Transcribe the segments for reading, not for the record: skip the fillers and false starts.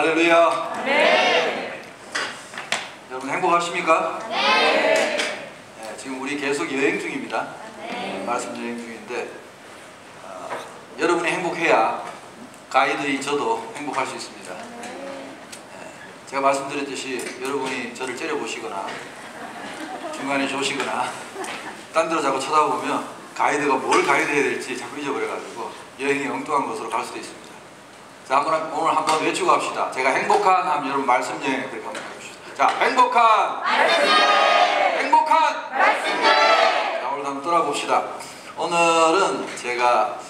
할렐루야. 네. 여러분 행복하십니까? 네. 네, 지금 우리 계속 여행 중입니다. 네. 말씀 여행 중인데 여러분이 행복해야 가이드인 저도 행복할 수 있습니다. 제가 말씀드렸듯이 여러분이 저를 째려보시거나 중간에 조시거나 딴 데로 자꾸 쳐다보면 가이드가 뭘 가이드해야 될지 자꾸 잊어버려가지고 여행이 엉뚱한 곳으로 갈 수도 있습니다. 자, 오늘 한번 외치고 합시다. 제가 행복한 하면 여러분 말씀 여행 그렇게 한번 해봅시다. 자, 행복한 말씀. 행복한 말씀. 자, 오늘 한번 떠나봅시다. 오늘은 제가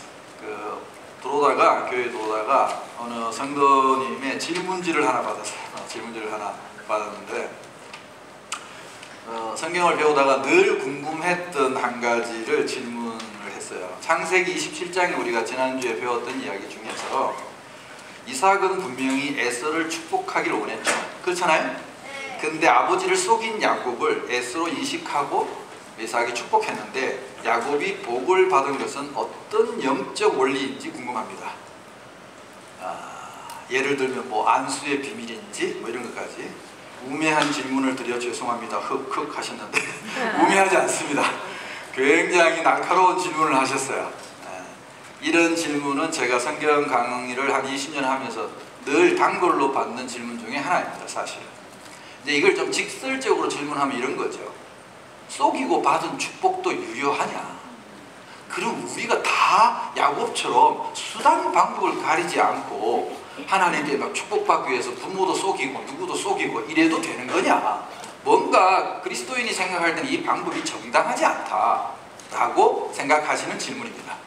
교회 들어오다가 어느 성도님의 질문지를 하나 받았어요. 질문지를 하나 받았는데 성경을 배우다가 늘 궁금했던 한 가지를 질문을 했어요. 창세기 27장에 우리가 지난주에 배웠던 이야기 중에서 이삭은 분명히 에서를 축복하기를 원했죠. 그렇잖아요? 근데 아버지를 속인 야곱을 에서로 인식하고 이삭이 축복했는데 야곱이 복을 받은 것은 어떤 영적 원리인지 궁금합니다. 예를 들면 뭐 안수의 비밀인지 뭐 이런 것까지. 우매한 질문을 드려 죄송합니다. 흑흑 하셨는데 우매하지 않습니다. 굉장히 날카로운 질문을 하셨어요. 이런 질문은 제가 성경 강의를 한 20년 하면서 늘 단골로 받는 질문 중에 하나입니다. 사실은 이제 이걸 좀 직설적으로 질문하면 이런 거죠. 속이고 받은 축복도 유효하냐? 그럼 우리가 다 야곱처럼 수단 방법을 가리지 않고 하나님께 막 축복받기 위해서 부모도 속이고 누구도 속이고 이래도 되는 거냐? 뭔가 그리스도인이 생각할 때는 이 방법이 정당하지 않다라고 생각하시는 질문입니다.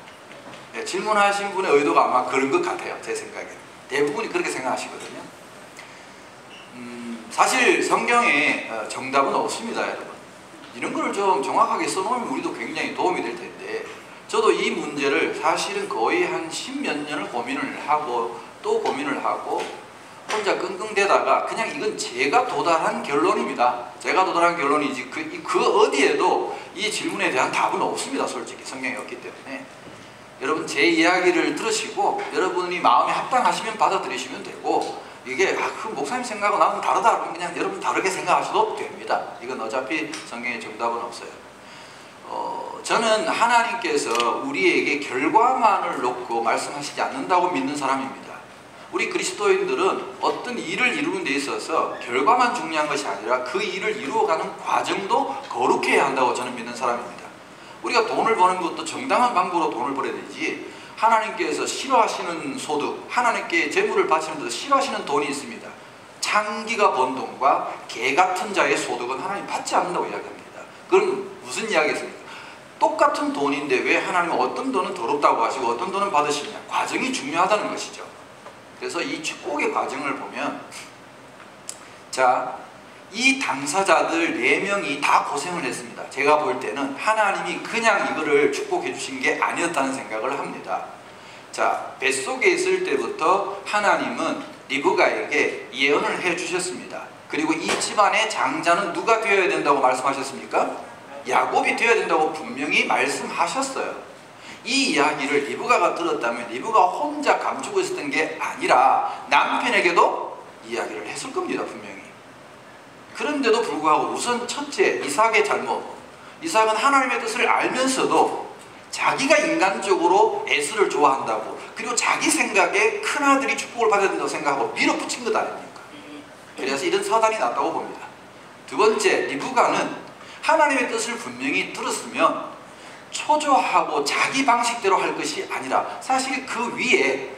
네, 질문하신 분의 의도가 아마 그런 것 같아요. 제 생각에는 대부분이 그렇게 생각하시거든요. 사실 성경에 정답은 없습니다. 여러분, 이런 걸 좀 정확하게 써놓으면 우리도 굉장히 도움이 될 텐데, 저도 이 문제를 사실은 거의 한 10몇 년을 고민을 하고 또 고민을 하고 혼자 끙끙대다가 그냥 이건 제가 도달한 결론입니다. 제가 도달한 결론이지 그 어디에도 이 질문에 대한 답은 없습니다. 솔직히 성경이 없기 때문에. 여러분 제 이야기를 들으시고 여러분이 마음에 합당하시면 받아들이시면 되고, 이게 그 목사님 생각은 나는 다르다 그러면 그냥 여러분 다르게 생각하셔도 됩니다. 이건 어차피 성경에 정답은 없어요. 저는 하나님께서 우리에게 결과만을 놓고 말씀하시지 않는다고 믿는 사람입니다. 우리 그리스도인들은 어떤 일을 이루는 데 있어서 결과만 중요한 것이 아니라 그 일을 이루어가는 과정도 거룩해야 한다고 저는 믿는 사람입니다. 우리가 돈을 버는 것도 정당한 방법으로 돈을 벌어야 되지, 하나님께서 싫어하시는 소득, 하나님께 재물을 바치는 데서 싫어하시는 돈이 있습니다. 창기가 번 돈과 개 같은 자의 소득은 하나님 받지 않는다고 이야기합니다. 그건 무슨 이야기겠습니까? 똑같은 돈인데 왜 하나님은 어떤 돈은 더럽다고 하시고 어떤 돈은 받으시냐? 과정이 중요하다는 것이죠. 그래서 이 축복의 과정을 보면, 자, 이 당사자들 4명이 다 고생을 했습니다. 제가 볼 때는 하나님이 그냥 이거를 축복해 주신 게 아니었다는 생각을 합니다. 자, 뱃속에 있을 때부터 하나님은 리브가에게 예언을 해 주셨습니다. 그리고 이 집안의 장자는 누가 되어야 된다고 말씀하셨습니까? 야곱이 되어야 된다고 분명히 말씀하셨어요. 이 이야기를 리브가가 들었다면 리브가 혼자 감추고 있었던 게 아니라 남편에게도 이야기를 했을 겁니다. 분명히. 그런데도 불구하고 우선 첫째, 이삭의 잘못. 이삭은 하나님의 뜻을 알면서도 자기가 인간적으로 에서를 좋아한다고, 그리고 자기 생각에 큰아들이 축복을 받아야 된다고 생각하고 밀어붙인 것 아닙니까? 그래서 이런 사단이 났다고 봅니다. 두 번째, 리브가는 하나님의 뜻을 분명히 들었으면 초조하고 자기 방식대로 할 것이 아니라 사실 그 위에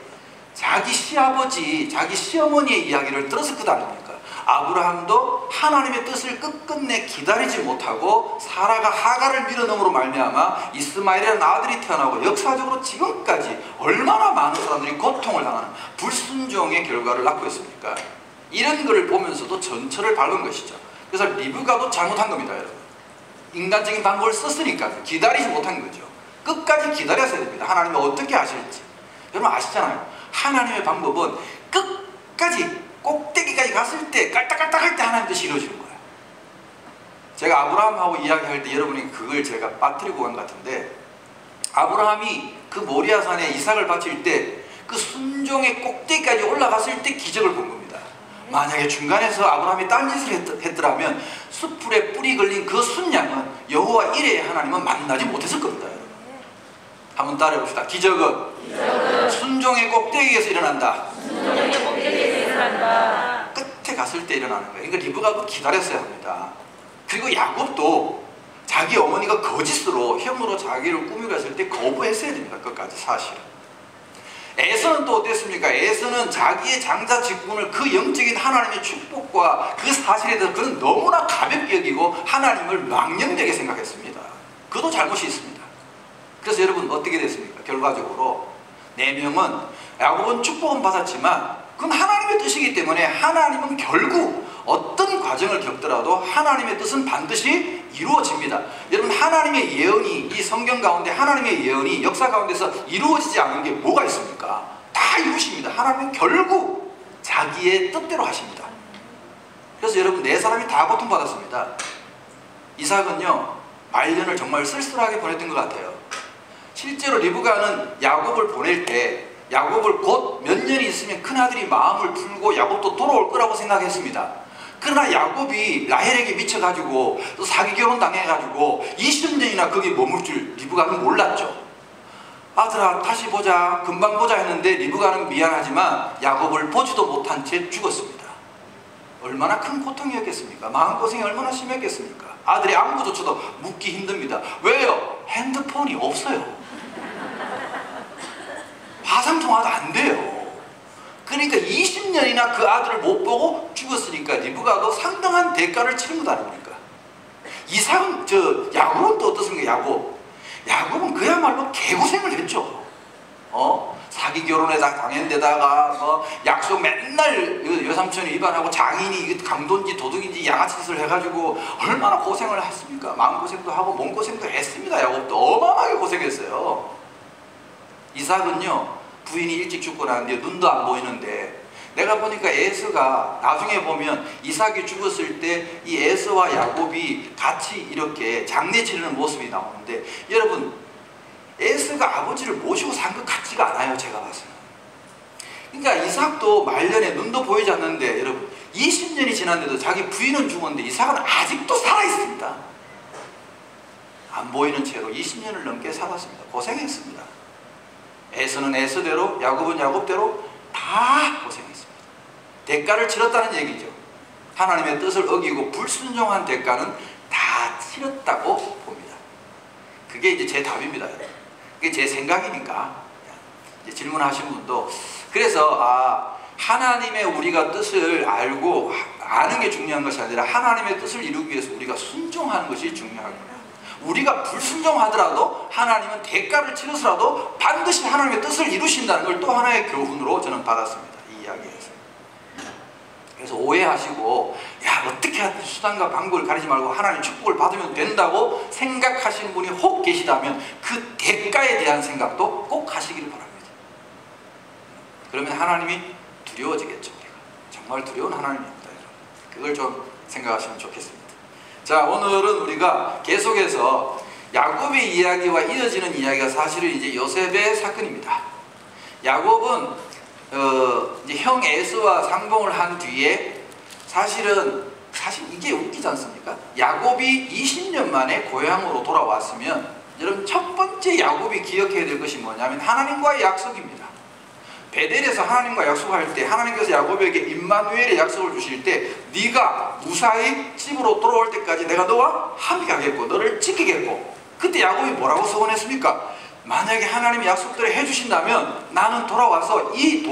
자기 시아버지, 자기 시어머니의 이야기를 들었을 것 아닙니까? 아브라함도 하나님의 뜻을 끝끝내 기다리지 못하고 사라가 하갈을 밀어넣음으로 말미암아 이스마엘이라는 아들이 태어나고 역사적으로 지금까지 얼마나 많은 사람들이 고통을 당하는 불순종의 결과를 낳고 있습니까? 이런 것을 보면서도 전철을 밟은 것이죠. 그래서 리브가도 잘못한 겁니다. 여러분, 인간적인 방법을 썼으니까 기다리지 못한 거죠. 끝까지 기다렸어야 됩니다. 하나님이 어떻게 하실지. 여러분 아시잖아요. 하나님의 방법은 끝까지 꼭대기까지 갔을 때 깔딱깔딱할 때 하나님 뜻이 이루어지는 거예요. 제가 아브라함하고 이야기할 때 여러분이 그걸 제가 빠뜨리고 간 것 같은데, 아브라함이 그 모리아산에 이삭을 바칠 때 그 순종의 꼭대기까지 올라갔을 때 기적을 본 겁니다. 만약에 중간에서 아브라함이 딴짓을 했더라면 숯불에 뿔이 걸린 그 순양은 여호와 이레의 하나님은 만나지 못했을 겁니다. 여러분. 한번 따라해봅시다. 기적은 순종의 꼭대기에서 일어난다. 끝에 갔을 때 일어나는 거예요. 그러니까 리브가도 기다렸어야 합니다. 그리고 야곱도 자기 어머니가 거짓으로 형으로 자기를 꾸미려 했을 때 거부했어야 됩니다. 끝까지 사실은. 에서는 또 어땠습니까? 에서는 자기의 장자 직분을 그 영적인 하나님의 축복과 그 사실에 대해서 그는 너무나 가볍게 여기고 하나님을 망령되게 생각했습니다. 그도 잘못이 있습니다. 그래서 여러분 어떻게 됐습니까? 결과적으로 4명은 야곱은 축복은 받았지만 그건 하나님의 뜻이기 때문에 하나님은 결국 어떤 과정을 겪더라도 하나님의 뜻은 반드시 이루어집니다. 여러분 하나님의 예언이 이 성경 가운데 하나님의 예언이 역사 가운데서 이루어지지 않은 게 뭐가 있습니까? 다 이루십니다. 하나님은 결국 자기의 뜻대로 하십니다. 그래서 여러분 4사람이 다 고통받았습니다. 이삭은요 말년을 정말 쓸쓸하게 보냈던 것 같아요. 실제로 리브가는 야곱을 보낼 때 야곱을 곧 몇 년이 있으면 큰아들이 마음을 풀고 야곱도 돌아올 거라고 생각했습니다. 그러나 야곱이 라헬에게 미쳐가지고 또 사기 결혼 당해가지고 20년이나 거기 머물 줄 리브가는 몰랐죠. 아들아 다시 보자 금방 보자 했는데 리브가는 미안하지만 야곱을 보지도 못한 채 죽었습니다. 얼마나 큰 고통이었겠습니까? 마음고생이 얼마나 심했겠습니까? 아들의 안부조차도 묻기 힘듭니다. 왜요? 핸드폰이 없어요. 화상통화도 안 돼요. 그러니까 20년이나 그 아들을 못 보고 죽었으니까 리브가도 상당한 대가를 치른 것 아닙니까? 야곱은 또 어떻습니까? 야곱은 그야말로 개고생을 했죠. 사기 결혼에 당한 데다가 약속 맨날 여삼촌이 위반하고 장인이 강도인지 도둑인지 양아치 짓을 해가지고 얼마나 고생을 했습니까? 마음고생도 하고 몸고생도 했습니다. 야곱도 어마어마하게 고생했어요. 이삭은요 부인이 일찍 죽고 난 뒤에 눈도 안 보이는데 내가 보니까 에서가 나중에 보면 이삭이 죽었을 때 이 에서와 야곱이 같이 이렇게 장례 치르는 모습이 나오는데 여러분 에서가 아버지를 모시고 산 것 같지가 않아요. 제가 봐서는. 그러니까 이삭도 말년에 눈도 보이지 않는데 여러분 20년이 지났는데도 자기 부인은 죽었는데 이삭은 아직도 살아있습니다. 안 보이는 채로 20년을 넘게 살았습니다. 고생했습니다. 에서는 에서대로 야곱은 야곱대로 다 고생했습니다. 대가를 치렀다는 얘기죠. 하나님의 뜻을 어기고 불순종한 대가는 다 치렀다고 봅니다. 그게 이제 제 답입니다. 그게 제 생각이니까 이제 질문하신 분도 그래서 하나님의 우리가 뜻을 알고 아는 게 중요한 것이 아니라 하나님의 뜻을 이루기 위해서 우리가 순종하는 것이 중요합니다. 우리가 불순종하더라도 하나님은 대가를 치러서라도 반드시 하나님의 뜻을 이루신다는 걸 또 하나의 교훈으로 저는 받았습니다. 이 이야기에서. 그래서 오해하시고 야 어떻게 하든 수단과 방법을 가리지 말고 하나님 축복을 받으면 된다고 생각하시는 분이 혹 계시다면 그 대가에 대한 생각도 꼭 하시기를 바랍니다. 그러면 하나님이 두려워지겠죠. 우리가. 정말 두려운 하나님입니다. 그걸 좀 생각하시면 좋겠습니다. 자, 오늘은 우리가 계속해서 야곱의 이야기와 이어지는 이야기가 사실은 이제 요셉의 사건입니다. 야곱은 이제 형 에서와 상봉을 한 뒤에 사실 이게 웃기지 않습니까? 야곱이 20년 만에 고향으로 돌아왔으면 여러분 첫 번째 야곱이 기억해야 될 것이 뭐냐면 하나님과의 약속입니다. 베델에서 하나님과 약속할 때 하나님께서 야곱에게 임마누엘의 약속을 주실 때 네가 무사히 집으로 돌아올 때까지 내가 너와 함께하겠고 너를 지키겠고 그때 야곱이 뭐라고 서원했습니까? 만약에 하나님이 약속대로 해주신다면 나는 돌아와서 이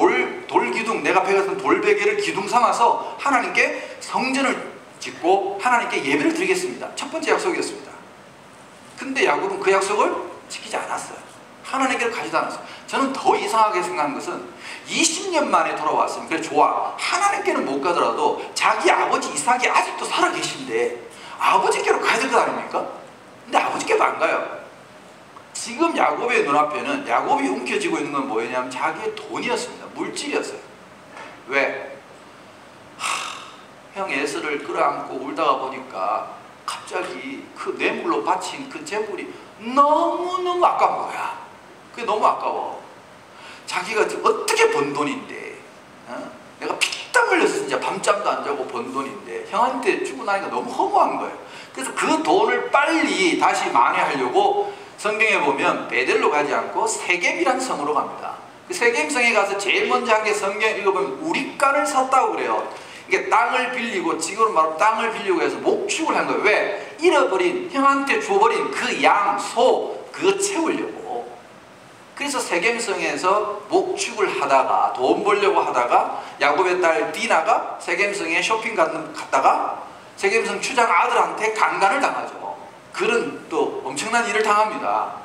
돌기둥 내가 베겼던 돌베개를 기둥 삼아서 하나님께 성전을 짓고 하나님께 예배를 드리겠습니다. 첫 번째 약속이었습니다. 근데 야곱은 그 약속을 지키지 않았어요. 하나님께로 가지도 않았어요. 저는 더 이상하게 생각한 것은 20년 만에 돌아왔으면 그래 좋아 하나님께는 못 가더라도 자기 아버지 이삭이 아직도 살아계신데 아버지께로 가야 될 것 아닙니까? 근데 아버지께도 안 가요. 지금 야곱의 눈앞에는 야곱이 움켜쥐고 있는 건 뭐였냐면 자기의 돈이었습니다. 물질이었어요. 왜? 형 에서를 끌어안고 울다가 보니까 갑자기 그 뇌물로 바친 그 재물이 너무너무 아까운 거야. 그게 너무 아까워. 자기가 어떻게 번 돈인데 내가 피땀 걸려서 진짜 밤잠도 안 자고 번 돈인데 형한테 주고 나니까 너무 허무한 거예요. 그래서 그 돈을 빨리 다시 만회하려고 성경에 보면 베델로 가지 않고 세겜이라는 성으로 갑니다. 그 세겜성에 가서 제일 먼저 한 게 성경 읽어보면 우리간을 샀다고 그래요. 이게 땅을 빌리고, 지금으로 말하면 땅을 빌리고 해서 목축을 한 거예요. 왜? 잃어버린, 형한테 줘버린 그 양, 소, 그거 채우려고. 그래서 세겜성에서 목축을 하다가, 돈 벌려고 하다가 야곱의 딸 디나가 세겜성에 쇼핑 갔다가 세겜성 추장 아들한테 강간을 당하죠. 그런 또 엄청난 일을 당합니다.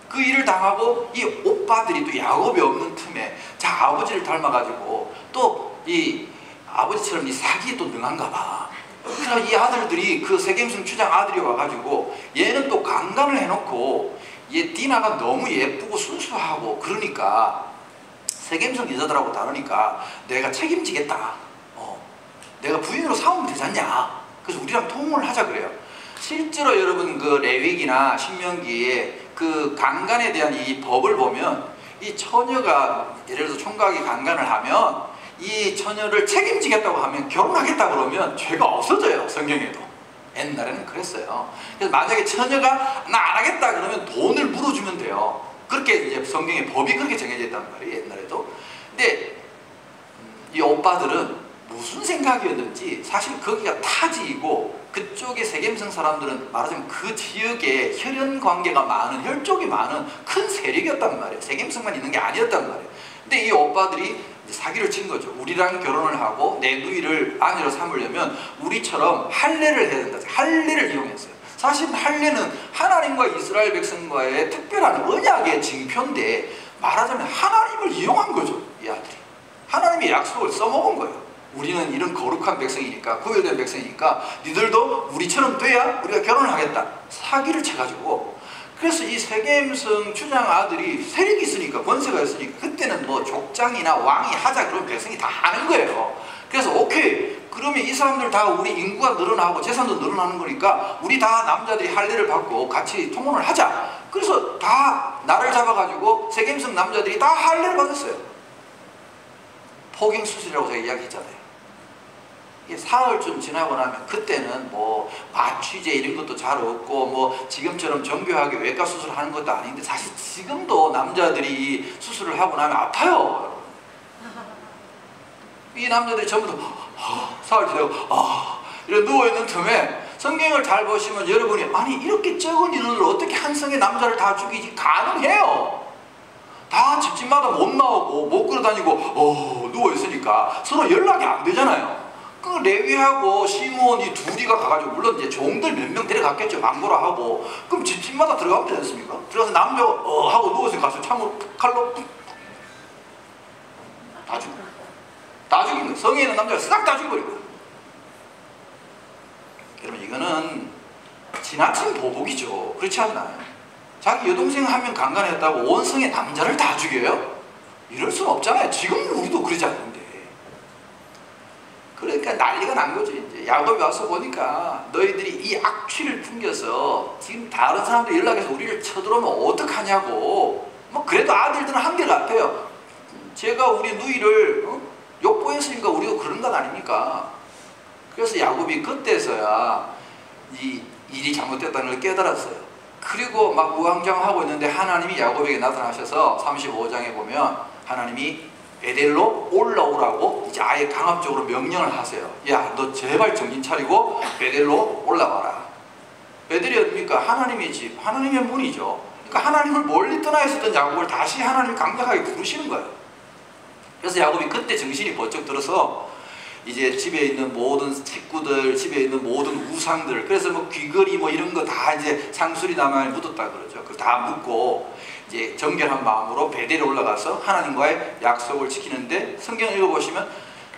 그 일을 당하고 이 오빠들이 또 야곱이 없는 틈에 자 아버지를 닮아가지고 또 이 아버지처럼 이 사기에 또 능한가 봐. 그래서 이 아들들이 그 세겜성 추장 아들이 와가지고 얘는 또 강간을 해놓고 얘 디나가 너무 예쁘고 순수하고 그러니까 세겜성 여자들하고 다르니까 내가 책임지겠다. 내가 부인으로 삼으면 되지 않냐. 그래서 우리랑 통혼을 하자 그래요. 실제로 여러분 그 레위기나 신명기에 그 강간에 대한 이 법을 보면 이 처녀가 예를 들어서 총각이 강간을 하면 이 처녀를 책임지겠다고 하면 결혼하겠다 그러면 죄가 없어져요. 성경에도 옛날에는 그랬어요. 그래서 만약에 처녀가 나 안 하겠다 그러면 돈을 물어주면 돼요. 그렇게 이제 성경에 법이 그렇게 정해져 있단 말이에요. 옛날에도. 근데 이 오빠들은 무슨 생각이었는지 사실 거기가 타지이고 그쪽의 세겜성 사람들은 말하자면 그 지역에 혈연 관계가 많은, 혈족이 많은 큰 세력이었단 말이에요. 세겜성만 있는 게 아니었단 말이에요. 근데 이 오빠들이 사기를 친 거죠. 우리랑 결혼을 하고 내 누이를 아내로 삼으려면 우리처럼 할례를 해야 된다. 할례를 이용했어요. 사실 할례는 하나님과 이스라엘 백성과의 특별한 언약의 징표인데 말하자면 하나님을 이용한 거죠. 이 아들이. 하나님의 약속을 써먹은 거예요. 우리는 이런 거룩한 백성이니까, 구별된 백성이니까 니들도 우리처럼 돼야 우리가 결혼을 하겠다. 사기를 쳐가지고. 그래서 이 세겜성 추장 아들이 세력이 있으니까, 권세가 있으니까 그때는 뭐 족장이나 왕이 하자 그러면 백성이 다 하는 거예요. 그래서 오케이, 그러면 이 사람들 다 우리 인구가 늘어나고 재산도 늘어나는 거니까 우리 다 남자들이 할례를 받고 같이 통혼을 하자. 그래서 다 나를 잡아가지고 세겜성 남자들이 다 할례를 받았어요. 포경수술이라고 제가 이야기했잖아요. 이게 사흘쯤 지나고 나면 그때는 뭐 마취제 이런 것도 잘 없고 뭐 지금처럼 정교하게 외과 수술을 하는 것도 아닌데 사실 지금도 남자들이 수술을 하고 나면 아파요. 이 남자들이 전부 다 사흘 지나고 이렇게 누워있는 틈에 성경을 잘 보시면 여러분이 아니 이렇게 적은 인원을 어떻게 한 성의 남자를 다 죽이지? 가능해요. 다 집집마다 못 나오고 못 걸어다니고 누워있으니까 서로 연락이 안 되잖아요. 그 레위하고 시므온이 둘이가 가가지고 물론 이제 종들 몇 명 데려갔겠죠. 망보라 하고. 그럼 집집마다 들어가면 되지 않습니까? 들어가서 남녀 하고 누워서 가서 참으로 칼로 다 죽여. 다 죽인 거예요. 성에 있는 남자가 싹 다 죽여버린 거예요. 여러분 이거는 지나친 보복이죠. 그렇지 않나요? 자기 여동생 한 명 강간했다고 온 성의 남자를 다 죽여요? 이럴 수는 없잖아요. 지금 우리도 그러지 않는데. 그러니까 난리가 난 거죠. 이제 야곱이 와서 보니까 너희들이 이 악취를 풍겨서 지금 다른 사람들 연락해서 우리를 쳐들어오면 어떡하냐고. 뭐 그래도 아들들은 한결같아요. 제가 우리 누이를 욕보했으니까 우리도 그런 것 아닙니까? 그래서 야곱이 그때서야 이 일이 잘못됐다는 걸 깨달았어요. 그리고 막 우왕좌왕하고 있는데 하나님이 야곱에게 나타나셔서 35장에 보면 하나님이 베델로 올라오라고 이제 아예 강압적으로 명령을 하세요. 야, 너 제발 정신 차리고 베델로 올라와라. 베델이 어딥니까? 하나님의 집, 하나님의 문이죠. 그러니까 하나님을 멀리 떠나 있었던 야곱을 다시 하나님이 강력하게 부르시는 거예요. 그래서 야곱이 그때 정신이 번쩍 들어서 이제 집에 있는 모든 식구들, 집에 있는 모든 우상들, 그래서 뭐 귀걸이 뭐 이런 거 다 이제 상수리 나무에 묻었다 그러죠. 그걸 다 묻고 이제 정결한 마음으로 베델에 올라가서 하나님과의 약속을 지키는데 성경 읽어보시면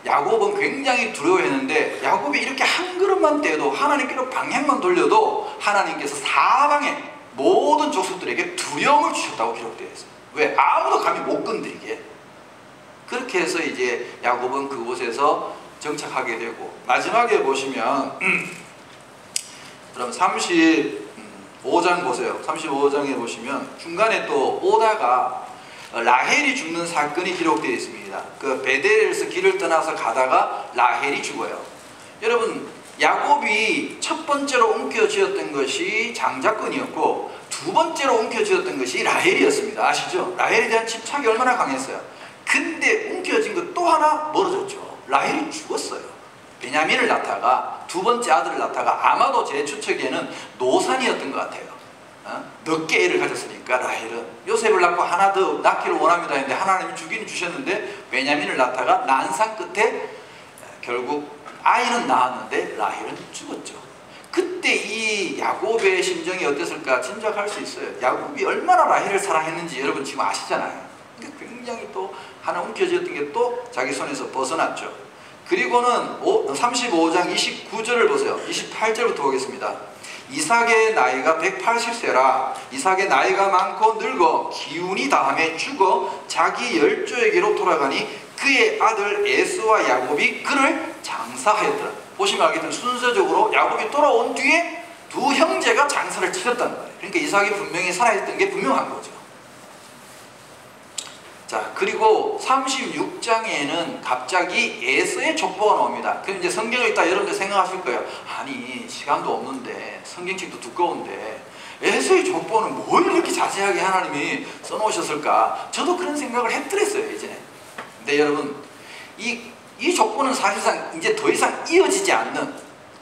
야곱은 굉장히 두려워했는데 야곱이 이렇게 한 걸음만 떼도 하나님께로 방향만 돌려도 하나님께서 사방에 모든 족속들에게 두려움을 주셨다고 기록되어 있어요. 왜? 아무도 감히 못 건드리게. 그렇게 해서 이제 야곱은 그곳에서 정착하게 되고 마지막에 보시면 그럼 35장 보세요. 35장에 보시면 중간에 또 오다가 라헬이 죽는 사건이 기록되어 있습니다. 그 베델에서 길을 떠나서 가다가 라헬이 죽어요. 여러분, 야곱이 첫 번째로 움켜쥐었던 것이 장자권이었고 두 번째로 움켜쥐었던 것이 라헬이었습니다. 아시죠? 라헬에 대한 집착이 얼마나 강했어요. 근데 움켜쥔 것 또 하나 멀어졌죠. 라헬이 죽었어요. 베냐민을 낳다가 두 번째 아들을 낳다가 아마도 제 추측에는 노산이었던 것 같아요. 몇 개 애를 가졌으니까 라헬은 요셉을 낳고 하나 더 낳기를 원합니다 했는데 하나님이 주기는 주셨는데 베냐민을 낳다가 난상 끝에 결국 아이는 낳았는데 라헬은 죽었죠. 그때 이 야곱의 심정이 어땠을까 짐작할 수 있어요. 야곱이 얼마나 라헬을 사랑했는지 여러분 지금 아시잖아요. 굉장히 또 하나 움켜쥐었던 게 또 자기 손에서 벗어났죠. 그리고는 35장 29절을 보세요. 28절부터 보겠습니다. 이삭의 나이가 180세라 이삭의 나이가 많고 늙어 기운이 다함에 죽어 자기 열조에게로 돌아가니 그의 아들 에서와 야곱이 그를 장사하였더라. 보시면 알겠지만 순서적으로 야곱이 돌아온 뒤에 두 형제가 장사를 치렀다는 거예요. 그러니까 이삭이 분명히 살아있던 게 분명한 거죠. 자, 그리고 36장에는 갑자기 에서의 족보가 나옵니다. 그럼 이제 성경을 읽다 여러분들 생각하실 거예요. 아니, 시간도 없는데, 성경책도 두꺼운데, 에서의 족보는 뭘 이렇게 자세하게 하나님이 써놓으셨을까? 저도 그런 생각을 했더랬어요, 예전에. 근데 여러분, 이 족보는 사실상 이제 더 이상 이어지지 않는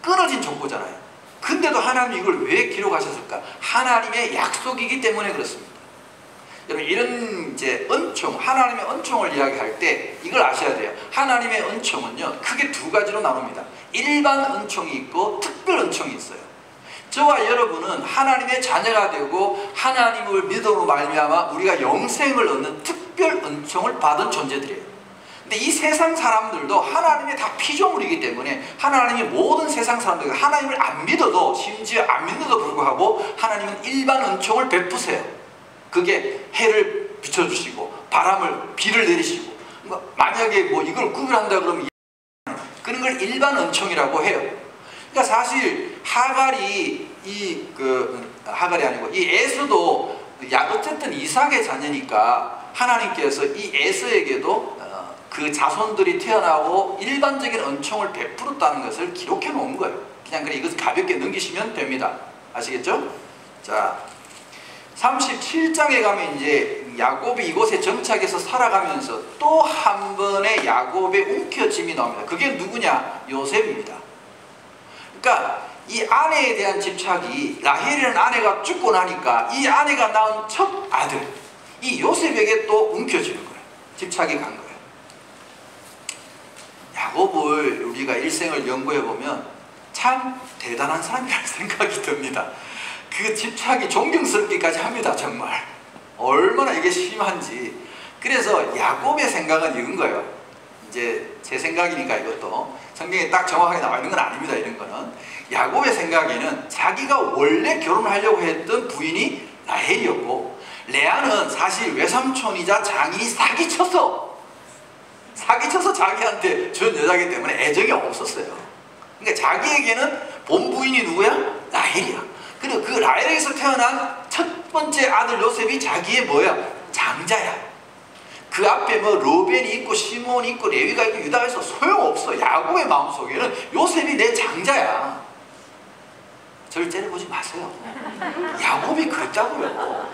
끊어진 족보잖아요. 근데도 하나님이 이걸 왜 기록하셨을까? 하나님의 약속이기 때문에 그렇습니다. 여러분, 이런 이제 은총, 하나님의 은총을 이야기할 때 이걸 아셔야 돼요. 하나님의 은총은요 크게 두 가지로 나눕니다. 일반 은총이 있고 특별 은총이 있어요. 저와 여러분은 하나님의 자녀가 되고 하나님을 믿음으로 말미암아 우리가 영생을 얻는 특별 은총을 받은 존재들이에요. 근데 이 세상 사람들도 하나님의 다 피조물이기 때문에 하나님이 모든 세상 사람들 하나님을 안 믿어도 심지어 안 믿는데도 불구하고 하나님은 일반 은총을 베푸세요. 그게 해를 비춰주시고 비를 내리시고 만약에 뭐 이걸 구별한다 그러면 그런 걸 일반 은총이라고 해요. 그러니까 사실 하갈이 하갈이 아니고 이 에서도 어쨌든 이삭의 자녀니까 하나님께서 이 에서에게도 그 자손들이 태어나고 일반적인 은총을 베풀었다는 것을 기록해 놓은 거예요. 그냥 그래 이것을 가볍게 넘기시면 됩니다. 아시겠죠? 자, 37장에 가면 이제 야곱이 이곳에 정착해서 살아가면서 또 한 번의 야곱의 움켜짐이 나옵니다. 그게 누구냐? 요셉입니다. 그러니까 이 아내에 대한 집착이 라헬이라는 아내가 죽고 나니까 이 아내가 낳은 첫 아들 이 요셉에게 또 움켜지는 거예요. 집착이 간 거예요. 야곱을 우리가 일생을 연구해 보면 참 대단한 사람이라는 생각이 듭니다. 그 집착이 존경스럽기까지 합니다. 정말 얼마나 이게 심한지. 그래서 야곱의 생각은 이런 거예요. 이제 제 생각이니까 이것도 성경에 딱 정확하게 나와 있는 건 아닙니다. 이런 거는 야곱의 생각에는 자기가 원래 결혼하려고 했던 부인이 라헬이었고 레아는 사실 외삼촌이자 장인이 사기쳐서 자기한테 준 여자이기 때문에 애정이 없었어요. 그러니까 자기에게는 본부인이 누구야? 라헬이야. 그리고 그 라헬에서 태어난 첫 번째 아들 요셉이 자기의 뭐야? 장자야. 그 앞에 뭐 로벤이 있고 시몬이 있고 레위가 있고 유다가 있어 소용없어. 야곱의 마음속에는 요셉이 내 장자야. 저를 째려보지 마세요. 야곱이 그랬다고요.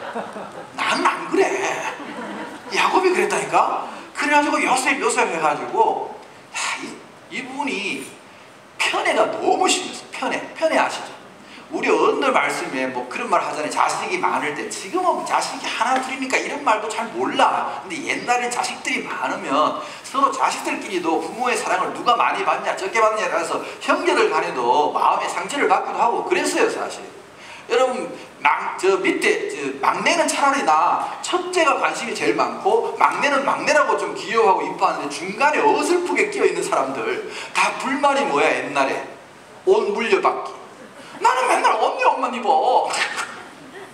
나는 안 그래. 야곱이 그랬다니까. 그래가지고 요셉 해가지고 이분이 편애가 너무 심했어. 편애 아시죠? 우리 어른들 말씀에 뭐 그런 말 하잖아요. 자식이 많을 때. 지금은 자식이 하나 둘이니까 이런 말도 잘 몰라. 근데 옛날엔 자식들이 많으면 서로 자식들끼리도 부모의 사랑을 누가 많이 받냐 적게 받느냐에 따라서 형제들 간에도 마음의 상처를 받기도 하고 그랬어요. 사실 여러분 막내는 차라리 첫째가 관심이 제일 많고 막내는 막내라고 좀 귀여워하고 이뻐하는데 중간에 어설프게 끼어있는 사람들 다 불만이 뭐야? 옛날에 옷 물려받기. 나는 맨날 언니 옷만 입어.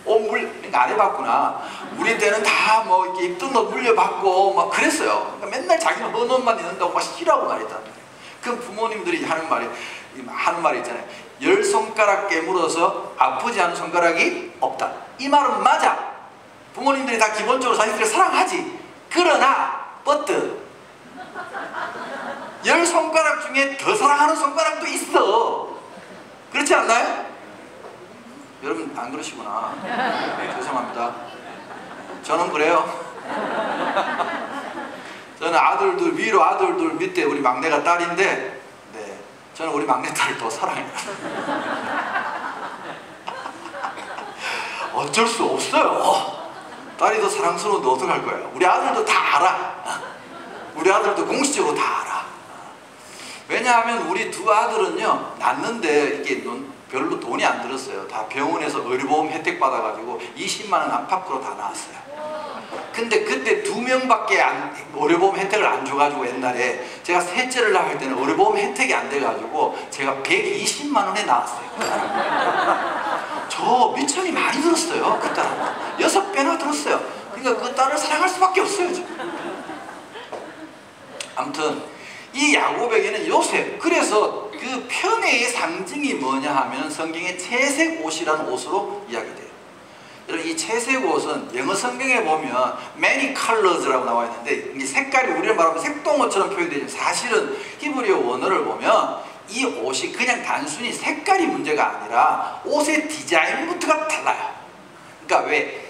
옷 그러니까 안 해봤구나. 우리 때는 다 뭐 이렇게 입던 옷 물려받고 막 그랬어요. 그러니까 맨날 자기는 헌 옷만 입는다고 막 싫어하고 말했단 말이에요. 그 부모님들이 하는 말이 있잖아요. 10손가락 깨물어서 아프지 않은 손가락이 없다. 이 말은 맞아. 부모님들이 다 기본적으로 자식들을 사랑하지. 그러나 버트 10손가락 중에 더 사랑하는 손가락도 있어. 그렇지 않나요? 여러분 안 그러시구나. 죄송합니다. 저는 그래요. 저는 아들들 위로 아들들 밑에 우리 막내가 딸인데, 네, 저는 우리 막내딸을 더 사랑해요. 어쩔 수 없어요. 딸이 더 사랑스러운데 어떡할 거예요. 우리 아들도 다 알아. 우리 아들도 공식적으로 다 알아. 왜냐하면 우리 두 아들은요, 낳는데 이게 별로 돈이 안 들었어요. 다 병원에서 의료보험 혜택 받아가지고 20만 원 안팎으로 다 나왔어요. 근데 그때 2명밖에 의료보험 혜택을 안 줘가지고 옛날에 제가 셋째를 낳을 때는 의료보험 혜택이 안 돼가지고 제가 120만 원에 나왔어요. 저 미천이 많이 들었어요. 그 딸하고 6배나 들었어요. 그러니까 그 딸을 사랑할 수밖에 없어요. 아무튼 이 야곱에게는 요셉, 그래서 그 편애의 상징이 뭐냐 하면 성경의 채색 옷이라는 옷으로 이야기돼요. 여러분, 이 채색 옷은 영어 성경에 보면 many colors라고 나와 있는데, 이 색깔이 우리가 말하면 색동옷처럼 표현되지만 사실은 히브리어 원어를 보면 이 옷이 그냥 단순히 색깔이 문제가 아니라 옷의 디자인부터가 달라요. 그러니까 왜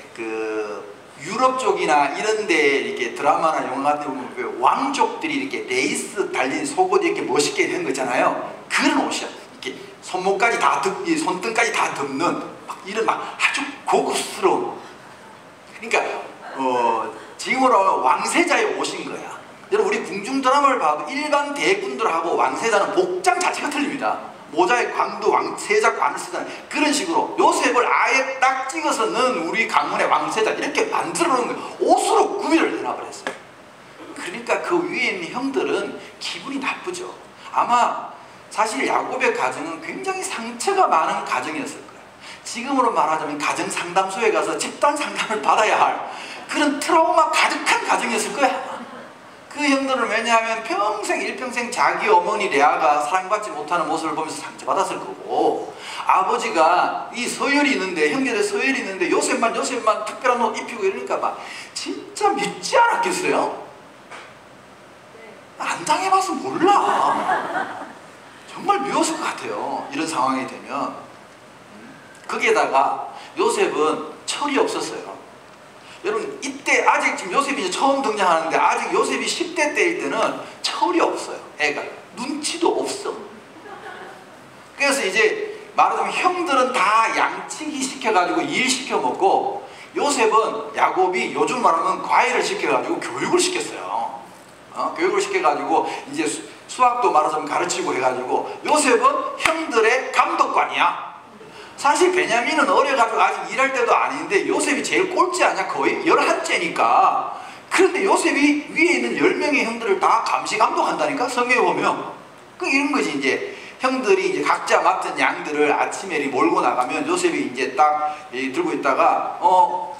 유럽 쪽이나 이런 데 이렇게 드라마나 영화 같은 데 보면 왕족들이 이렇게 레이스 달린 속옷 이렇게 멋있게 된 거 있잖아요. 그런 옷이야. 이렇게 손목까지 다 손등까지 다 덮는 이런 아주 고급스러운. 그러니까 지금으로 하면 왕세자의 옷인 거야. 여러분, 우리 궁중 드라마를 봐도 일반 대군들하고 왕세자는 복장 자체가 틀립니다. 모자에 광도 왕세자 관을 쓰잖아요. 그런 식으로 요셉을 아예 딱 찍어서 넣은 우리 가문의 왕세자 이렇게 만들어 놓은 거예요. 옷으로 구비를 해놔버렸어요. 그러니까 그 위에 있는 형들은 기분이 나쁘죠. 아마 사실 야곱의 가정은 굉장히 상처가 많은 가정이었을 거예요. 지금으로 말하자면 가정 상담소에 가서 집단 상담을 받아야 할 그런 트라우마 가득한 가정이었을 거야. 그 형들은 왜냐하면 일평생 자기 어머니 레아가 사랑받지 못하는 모습을 보면서 상처받았을 거고, 아버지가 이 서열이 있는데, 형제들 서열이 있는데 요셉만 특별한 옷 입히고 이러니까 막 진짜 믿지 않았겠어요? 안 당해봐서 몰라. 정말 미웠을 것 같아요. 이런 상황이 되면. 거기에다가 요셉은 철이 없었어요. 여러분, 이때 아직 지금 요셉이 이제 처음 등장하는데 아직 요셉이 10대 때일 때는 철이 없어요. 애가 눈치도 없어. 그래서 이제 말하자면 형들은 다 양치기 시켜가지고 일 시켜먹고, 요셉은 야곱이 요즘 말하면 과외를 시켜가지고 교육을 시켰어요. 교육을 시켜가지고 이제 수학도 말하자면 가르치고 해가지고 요셉은 형들의 감독관이야. 사실 베냐민은 어려가지고 아직 일할 때도 아닌데 요셉이 제일 꼴찌 아니야? 거의 11째니까. 그런데 요셉이 위에 있는 10명의 형들을 다 감시 감독한다니까, 성경에 보면. 이런 거지. 이제 형들이 이제 각자 맡은 양들을 아침에 몰고 나가면 요셉이 이제 딱 들고 있다가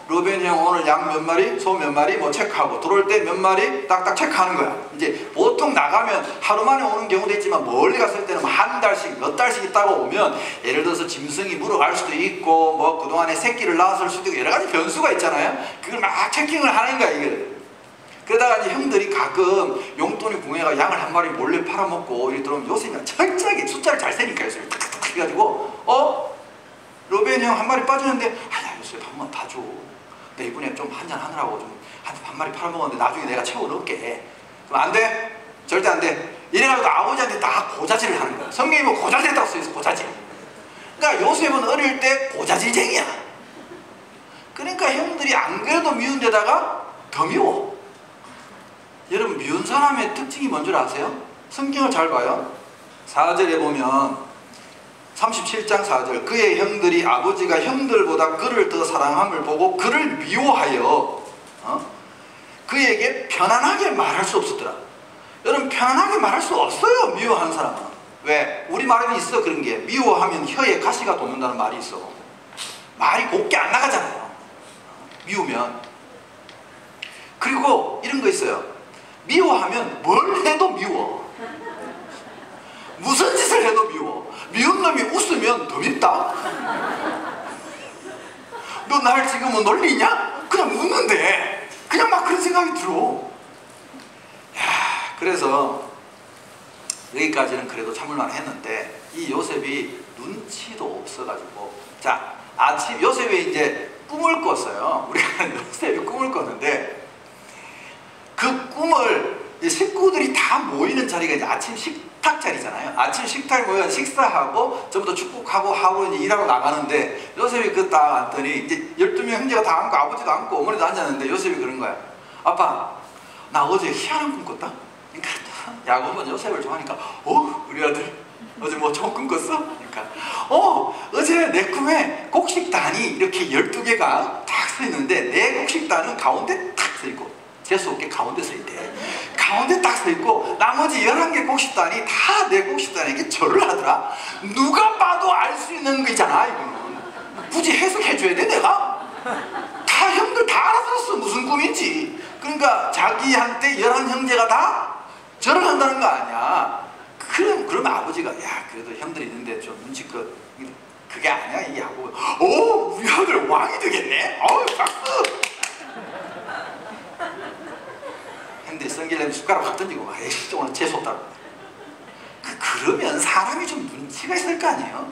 루벤 형 오늘 양 몇 마리, 소 몇 마리 뭐 체크하고, 들어올 때 몇 마리 딱딱 체크하는 거야. 이제 보통 나가면 하루 만에 오는 경우도 있지만 멀리 갔을 때는 한 달씩 몇 달씩 있다가 오면, 예를 들어서 짐승이 물어갈 수도 있고 뭐 그동안에 새끼를 낳았을 수도 있고 여러 가지 변수가 있잖아요. 그걸 막 체킹을 하는 거야, 이걸. 그러다가 이제 형들이 가끔 용돈이 궁해가 양을 한 마리 몰래 팔아먹고 이렇게 들어오면 요셉이 철저하게 숫자를 잘 세니까 요셉이 탁탁탁 해가지고 로벤 형 한 마리 빠졌는데, 야 요셉 한 번 봐줘. 내 이번에 좀 한잔 하느라고 좀 한 마리 팔아먹었는데 나중에 내가 채워 넣을게. 그럼 안 돼? 절대 안 돼. 이래가지고 아버지한테 다 고자질을 하는 거야. 성경에 보면 고자질했다고 써있어. 고자질. 그러니까 요셉은 어릴 때 고자질쟁이야. 그러니까 형들이 안 그래도 미운 데다가 더 미워. 여러분, 미운 사람의 특징이 뭔 줄 아세요? 성경을 잘 봐요. 4절에 보면 37장 4절, 그의 형들이 아버지가 형들보다 그를 더 사랑함을 보고 그를 미워하여 그에게 편안하게 말할 수 없었더라. 여러분, 편안하게 말할 수 없어요, 미워하는 사람은. 왜? 우리말에도 있어, 그런 게. 미워하면 혀에 가시가 돋는다는 말이 있어. 말이 곱게 안 나가잖아요, 미우면. 그리고 이런 거 있어요. 미워하면 뭘 해도 미워. 무슨 짓을 해도 미워. 미운 놈이 웃으면 더 밉다. 너 날 지금 뭐 놀리냐? 그냥 웃는데 그냥 막 그런 생각이 들어. 야, 그래서 여기까지는 그래도 참을만 했는데 이 요셉이 눈치도 없어가지고, 자, 아침 요셉이 이제 꿈을 꿨어요. 우리가 요셉이 꿈을 꿨는데 그 꿈을 식구들이 다 모이는 자리가 이제 아침 식탁 자리잖아요. 아침 식탁에 모여 식사하고 전부 다 축복하고 하고 이제 일하러 나가는데 요셉이 그 딱 앉더니 이제 12명 형제가 다 앉고 아버지도 앉고 어머니도 앉았는데 요셉이 그런 거야. 아빠, 나 어제 희한한 꿈 꿨다. 그러니까 야곱은 요셉을 좋아하니까 우리 아들 어제 뭐 좋은 꿈 꿨어? 그러니까 어제 내 꿈에 곡식단이 이렇게 12개가 딱 서 있는데 내 곡식단은 가운데 딱 서 있고 재수 없게 가운데 서 있대. 가운데 딱 서 있고 나머지 11개 곡식단이 다 내 곡식단에게 절을 하더라. 누가 봐도 알 수 있는 거잖아. 이거는 굳이 해석해 줘야 돼 내가? 다 형들 다 알아들었어 무슨 꿈인지. 그러니까 자기한테 11형제가 다 절을 한다는 거 아니야. 그럼 아버지가 야 그래도 형들이 있는데 좀 눈치껏, 그게 아니야 이 야곱은. 우리 아들 왕이 되겠네. 박수. 형들이 성질내면 숟가락 확 던지고 막 에이씨 오늘 재수없다고. 그러면 사람이 좀 눈치가 있을 거 아니에요.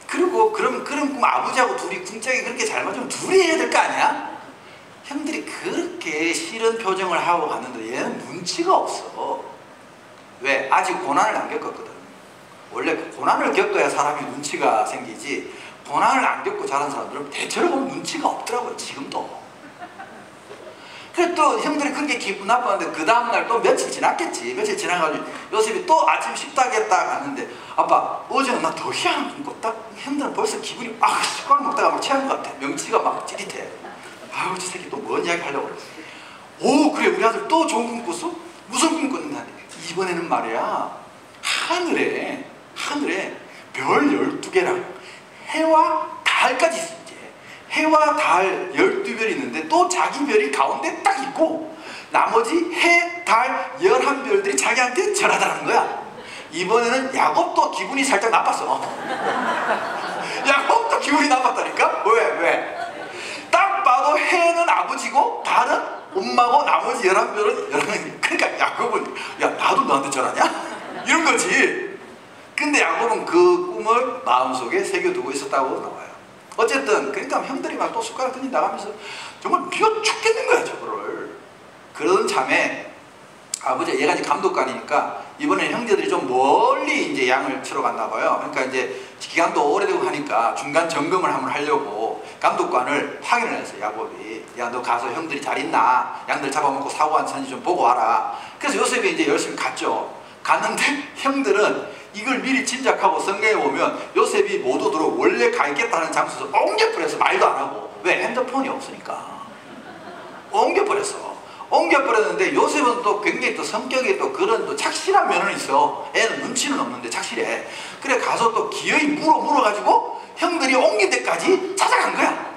그리고 그런 꿈 아버지하고 둘이 궁짝이 그렇게 잘 맞으면 둘이 해야 될 거 아니야. 형들이 그렇게 싫은 표정을 하고 갔는데 얘는 눈치가 없어. 왜? 아직 고난을 안 겪었거든. 원래 고난을 겪어야 사람이 눈치가 생기지, 고난을 안 겪고 자란 사람들은 대체로 보면 눈치가 없더라고요. 지금도. 그래서 또 형들이 그렇게 기분 나빴는데 그 다음날 또 며칠 지났겠지. 며칠 지나가지고 요셉이 또 아침 식탁에 딱 갔는데 아빠 어제는 나 더 희한한 꿈 꿨다? 형들은 벌써 기분이 숟가락 먹다가 막 체한 것 같아. 명치가 막 찌릿해. 저 새끼 또 뭔 이야기 하려고 그래. 그래 우리 아들 또 좋은 꿈 꿨어? 무슨 꿈 꿨는데? 이번에는 말이야 하늘에 별 12개랑 해와 달까지 있어. 이제 해와 달 12별이 있는데 또 자기 별이 가운데 딱 있고 나머지 해, 달 11별들이 자기한테 절하다는 거야. 이번에는 야곱도 기분이 살짝 나빴어. 야곱도 기분이 나빴다니까? 왜? 딱 봐도 해는 아버지고 달은 엄마고 나머지 11별은 11명. 그러니까 야곱은 야 나도 너한테 절하냐? 이런 거지. 근데 야곱은 그 꿈을 마음속에 새겨두고 있었다고 나와요. 어쨌든 그러니까 형들이 막 또 숟가락 던진 나가면서 정말 미워 죽겠는 거야 저거를. 그러던 참에 아버지가 얘가 이제 감독관이니까 이번에 형제들이 좀 멀리 이제 양을 치러 갔나 봐요. 그러니까 이제 기간도 오래되고 하니까 중간 점검을 한번 하려고 감독관을 확인을 했어요. 야곱이 야 너 가서 형들이 잘 있나? 양들 잡아먹고 사고 안 쳤는지 좀 보고 와라. 그래서 요셉이 이제 열심히 갔죠. 갔는데 형들은 이걸 미리 짐작하고 성경에 보면 요셉이 못 오도록 원래 가 있겠다는 장소에서 옮겨버려서 말도 안 하고. 왜? 핸드폰이 없으니까 옮겨버렸는데 요셉은 또 굉장히 또 성격이 또 그런 또 착실한 면은 있어. 애는 눈치는 없는데 착실해. 그래 가서 또 기어이 물어가지고 형들이 옮긴 데까지 찾아간 거야.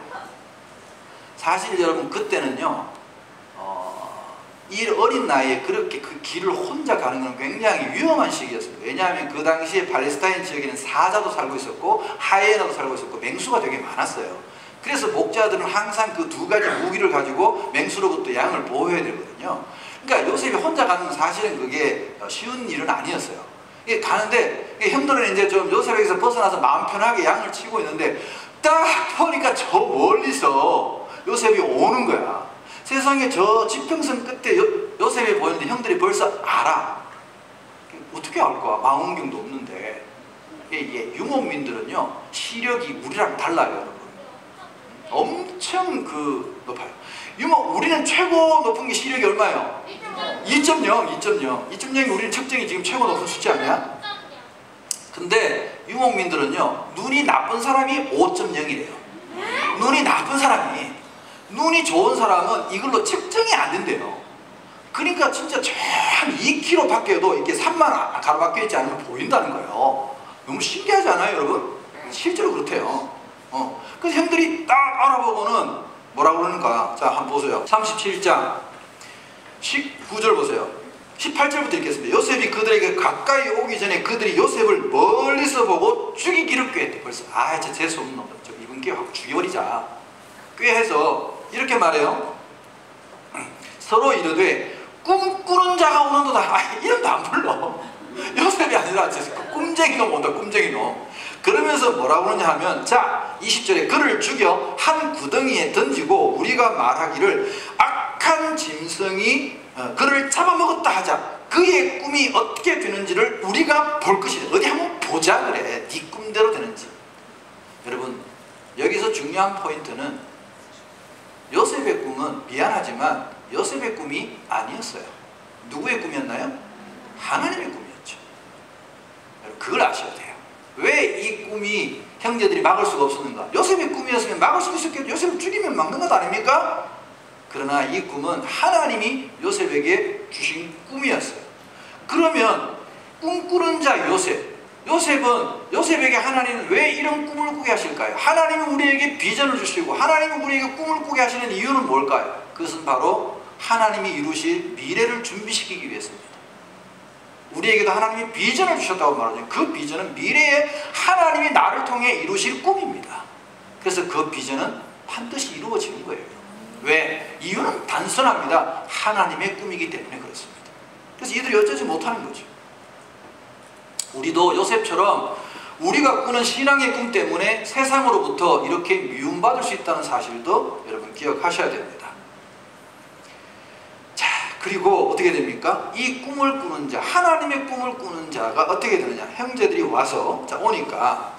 사실 여러분 그때는요 이 어린 나이에 그렇게 그 길을 혼자 가는 건 굉장히 위험한 시기였어요. 왜냐하면 그 당시에 팔레스타인 지역에는 사자도 살고 있었고 하이에나도 살고 있었고 맹수가 되게 많았어요. 그래서 목자들은 항상 그 두 가지 무기를 가지고 맹수로부터 양을 보호해야 되거든요. 그러니까 요셉이 혼자 가는 건 사실은 그게 쉬운 일은 아니었어요. 이게 가는데 형들은 이제 좀 요셉에게서 벗어나서 마음 편하게 양을 치고 있는데 딱 보니까 저 멀리서 요셉이 오는 거야. 세상에 저 지평선 끝에 요셉이 보이는데 형들이 벌써 알아. 어떻게 알까? 망원경도 없는데. 이게 유목민들은요 시력이 우리랑 달라요 여러분. 엄청 높아요. 우리는 최고 높은 게 시력이 얼마예요? 2.0이 우리는 측정이 지금 최고 높은 숫자 아니야? 근데 유목민들은요 눈이 나쁜 사람이 5.0이래요 눈이 나쁜 사람이. 눈이 좋은 사람은 이걸로 측정이 안 된대요. 그러니까 진짜 한 2km 밖에도 이렇게 산만 가로막혀 있지 않으면 보인다는 거예요. 너무 신기하지 않아요 여러분? 실제로 그렇대요. 그래서 형들이 딱 알아보고는 뭐라고 그러는가? 자 한번 보세요. 37장 19절 보세요. 18절부터 읽겠습니다. 요셉이 그들에게 가까이 오기 전에 그들이 요셉을 멀리서 보고 죽이기를 꾀했대. 벌써 진짜 재수없는 놈. 이번 기회 하고 죽여버리자. 꾀해서 이렇게 말해요. 서로 이르되 꿈꾸는 자가 오는도다. 아, 이름도 안 불러. 요셉이 아니라 꿈쟁이 놈 온다. 꿈쟁이 놈. 그러면서 뭐라고 그러냐 하면, 자 20절에 그를 죽여 한 구덩이에 던지고 우리가 말하기를 악한 짐승이 그를 잡아먹었다 하자. 그의 꿈이 어떻게 되는지를 우리가 볼 것이다. 어디 한번 보자 그래. 네 꿈대로 되는지. 여러분, 여기서 중요한 포인트는 요셉의 꿈은 미안하지만 요셉의 꿈이 아니었어요. 누구의 꿈이었나요? 하나님의 꿈이었죠. 여러분, 그걸 아셔야 돼요. 왜 이 꿈이 형제들이 막을 수가 없었는가? 요셉의 꿈이었으면 막을 수 있었겠죠. 요셉을 죽이면 막는 것 아닙니까? 그러나 이 꿈은 하나님이 요셉에게 주신 꿈이었어요. 그러면 꿈꾸는 자 요셉에게 하나님은 왜 이런 꿈을 꾸게 하실까요? 하나님은 우리에게 비전을 주시고 하나님은 우리에게 꿈을 꾸게 하시는 이유는 뭘까요? 그것은 바로 하나님이 이루실 미래를 준비시키기 위해서입니다. 우리에게도 하나님이 비전을 주셨다고 말하죠. 그 비전은 미래에 하나님이 나를 통해 이루실 꿈입니다. 그래서 그 비전은 반드시 이루어지는 거예요. 왜? 이유는 단순합니다. 하나님의 꿈이기 때문에 그렇습니다. 그래서 이들이 어쩌지 못하는 거죠. 우리도 요셉처럼 우리가 꾸는 신앙의 꿈 때문에 세상으로부터 이렇게 미움받을 수 있다는 사실도 여러분 기억하셔야 됩니다. 자, 그리고 어떻게 됩니까? 이 꿈을 꾸는 자, 하나님의 꿈을 꾸는 자가 어떻게 되느냐? 형제들이 와서 자 오니까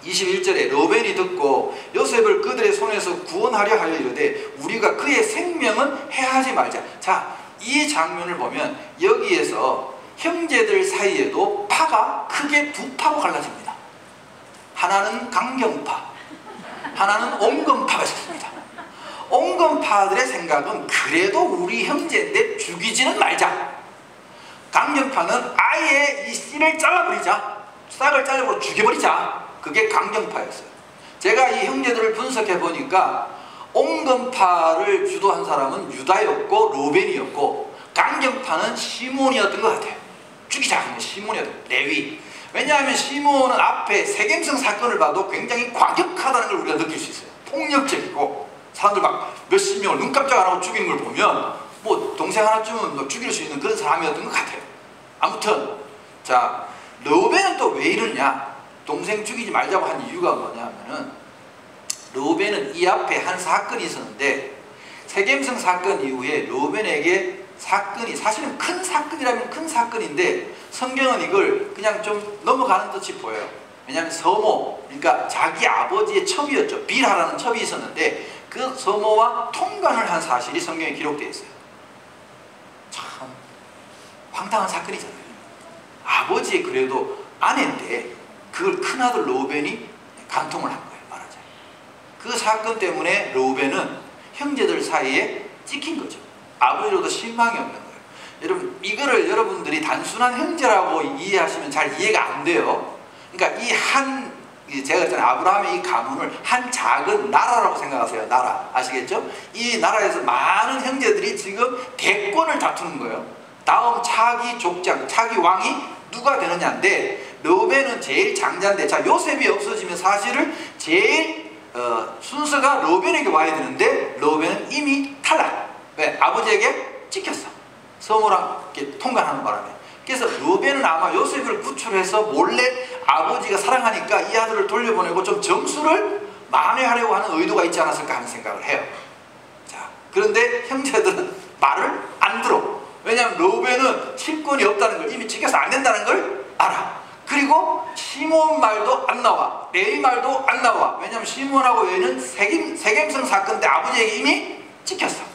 21절에 르우벤이 듣고 요셉을 그들의 손에서 구원하려 하여 이르되 우리가 그의 생명은 해하지 말자. 자, 이 장면을 보면 여기에서 형제들 사이에도 파가 크게 두 파로 갈라집니다. 하나는 강경파, 하나는 온건파가 있습니다. 온건파들의 생각은 그래도 우리 형제인데 죽이지는 말자. 강경파는 아예 이 씨를 잘라버리자, 싹을 잘라버려 죽여버리자. 그게 강경파였어요. 제가 이 형제들을 분석해 보니까 온건파를 주도한 사람은 유다였고 르우벤이었고 강경파는 시몬이었던 것 같아요. 죽이자 하는 시몬이었던 레위. 왜냐하면 시몬은 앞에 세겜성 사건을 봐도 굉장히 과격하다는 걸 우리가 느낄 수 있어요. 폭력적이고 사람들 막 몇십 명을 눈 깜짝 안 하고 죽이는 걸 보면 뭐 동생 하나쯤은 뭐 죽일 수 있는 그런 사람이었던 것 같아요. 아무튼 자 르우벤은 또 왜 이러냐? 동생 죽이지 말자고 한 이유가 뭐냐면은 르우벤은 이 앞에 한 사건이 있었는데 세겜성 사건 이후에 르우벤에게 사건이 사실은 큰 사건이라면 큰 사건인데 성경은 이걸 그냥 좀 넘어가는 듯이 보여요. 왜냐하면 서모, 그러니까 자기 아버지의 첩이었죠. 빌하라는 첩이 있었는데 그 서모와 통관을 한 사실이 성경에 기록되어 있어요. 참 황당한 사건이잖아요. 아버지의 그래도 아내인데 그걸 큰아들 르우벤이 간통을 한 거예요. 말하자면 그 사건 때문에 르우벤은 형제들 사이에 찍힌 거죠. 아버지로도 실망이 없는 거예요. 여러분 이거를 여러분들이 단순한 형제라고 이해하시면 잘 이해가 안 돼요. 그러니까 제가 그랬잖아요. 아브라함의 이 가문을 한 작은 나라라고 생각하세요. 나라 아시겠죠? 이 나라에서 많은 형제들이 지금 대권을 다투는 거예요. 다음 차기 족장, 차기 왕이 누가 되느냐인데 르우벤은 제일 장자인데 자 요셉이 없어지면 사실은 제일 순서가 르우벤에게 와야 되는데 르우벤은 이미 탈락. 왜? 아버지에게 찍혔어. 서모랑 이렇게 통관하는 바람에. 그래서 르우벤은 아마 요셉을 구출해서 몰래 아버지가 사랑하니까 이 아들을 돌려보내고 좀 점수를 만회하려고 하는 의도가 있지 않았을까 하는 생각을 해요. 자, 그런데 형제들은 말을 안 들어. 왜냐하면 르우벤은 실권이 없다는 걸 이미 찍혀서 안 된다는 걸 알아. 그리고 시몬 말도 안 나와. 레위 말도 안 나와. 왜냐하면 시몬하고 레위는 세겜성 사건 때 아버지에게 이미 찍혔어.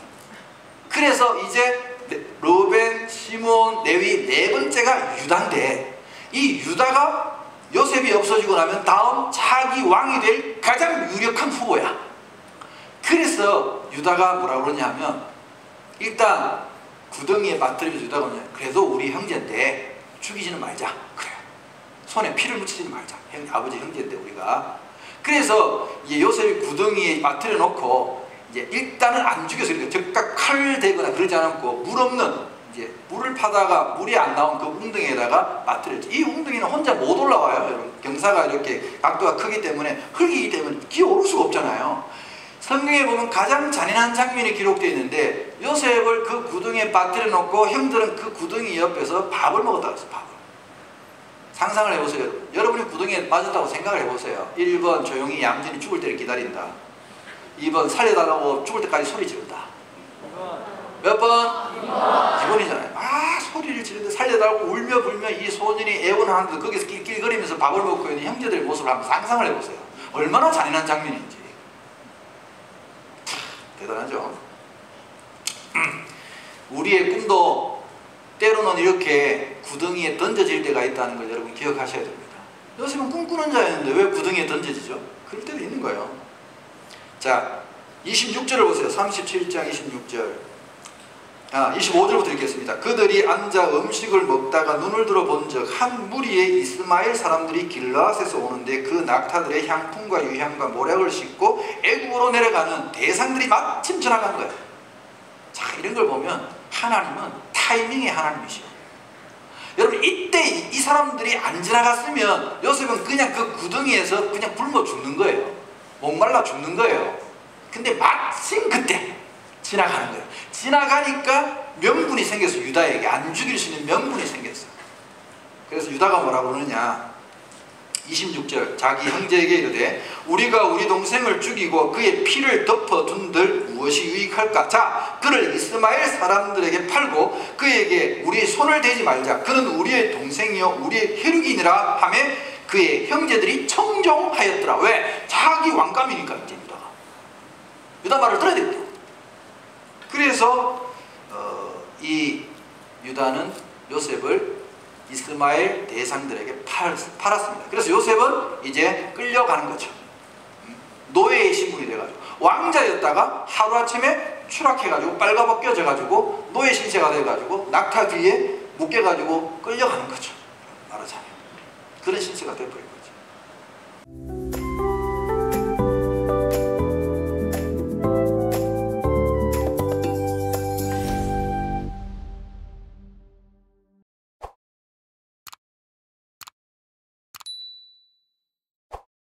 그래서 이제 르우벤, 시몬, 레위 네 번째가 유다인데 이 유다가 요셉이 없어지고 나면 다음 차기 왕이 될 가장 유력한 후보야. 그래서 유다가 뭐라고 그러냐면 일단 구덩이에 빠뜨리면서 유다가 그러냐 그래도 우리 형제인데 죽이지는 말자. 그래요. 손에 피를 묻히지는 말자. 아버지 형제인데 우리가. 그래서 이제 요셉이 구덩이에 빠뜨려 놓고 이제 일단은 안 죽여서 이렇게 적각 칼 대거나 그러지 않고 물 없는 이제 물을 파다가 물이 안 나온 그 웅덩이에다가 빠뜨렸죠. 이 웅덩이는 혼자 못 올라와요. 여러분. 경사가 이렇게 각도가 크기 때문에 흙이기 때문에 기어 오를 수가 없잖아요. 성경에 보면 가장 잔인한 장면이 기록되어 있는데 요셉을 그 구덩이에 빠뜨려 놓고 형들은 그 구덩이 옆에서 밥을 먹었다고 했어요. 밥을. 상상을 해보세요. 여러분이 구덩이에 빠졌다고 생각을 해보세요. 1번 조용히 얌전히 죽을 때를 기다린다. 2번 살려달라고 죽을 때까지 소리 지른다. 몇 번? 2번이잖아요. 소리를 지르는데 살려달라고 울며 불며 이 소년이 애원하는데 거기서 낄낄거리면서 밥을 먹고 있는 형제들의 모습을 한번 상상을 해보세요. 얼마나 잔인한 장면인지. 대단하죠. 우리의 꿈도 때로는 이렇게 구덩이에 던져질 때가 있다는 걸 여러분 기억하셔야 됩니다. 요셉은 꿈꾸는 자였는데 왜 구덩이에 던져지죠? 그럴 때도 있는 거예요. 자, 26절을 보세요. 37장 26절. 25절부터 읽겠습니다. 그들이 앉아 음식을 먹다가 눈을 들어 본즉 한 무리의 이스마엘 사람들이 길르앗에서 오는데 그 낙타들의 향품과 유향과 모략을 싣고 애국으로 내려가는 대상들이 마침 지나간 거예요. 자, 이런 걸 보면 하나님은 타이밍의 하나님이시오. 여러분, 이때 이 사람들이 안 지나갔으면 요셉은 그냥 그 구덩이에서 그냥 굶어 죽는 거예요. 목말라 죽는 거예요. 근데 마침 그때 지나가는 거예요. 지나가니까 명분이 생겼어요. 유다에게 안 죽일 수 있는 명분이 생겼어요. 그래서 유다가 뭐라고 그러느냐, 26절 자기 형제에게 이르되 우리가 우리 동생을 죽이고 그의 피를 덮어둔들 무엇이 유익할까? 자, 그를 이스마엘 사람들에게 팔고 그에게 우리의 손을 대지 말자. 그는 우리의 동생이요 우리의 혈육이니라 하며 그의 형제들이 청종하였더라. 왜? 자기 왕감이니까 이제 유다 말을 들어야 됩니다. 그래서 이 유다는 요셉을 이스마엘 대상들에게 팔았습니다. 그래서 요셉은 이제 끌려가는 거죠. 노예의 신분이 돼가지고 왕자였다가 하루아침에 추락해가지고 빨가벗겨져가지고 노예 신세가 돼가지고 낙타 뒤에 묶여가지고 끌려가는 거죠. 말하자면 그런 신세가 돼버려요.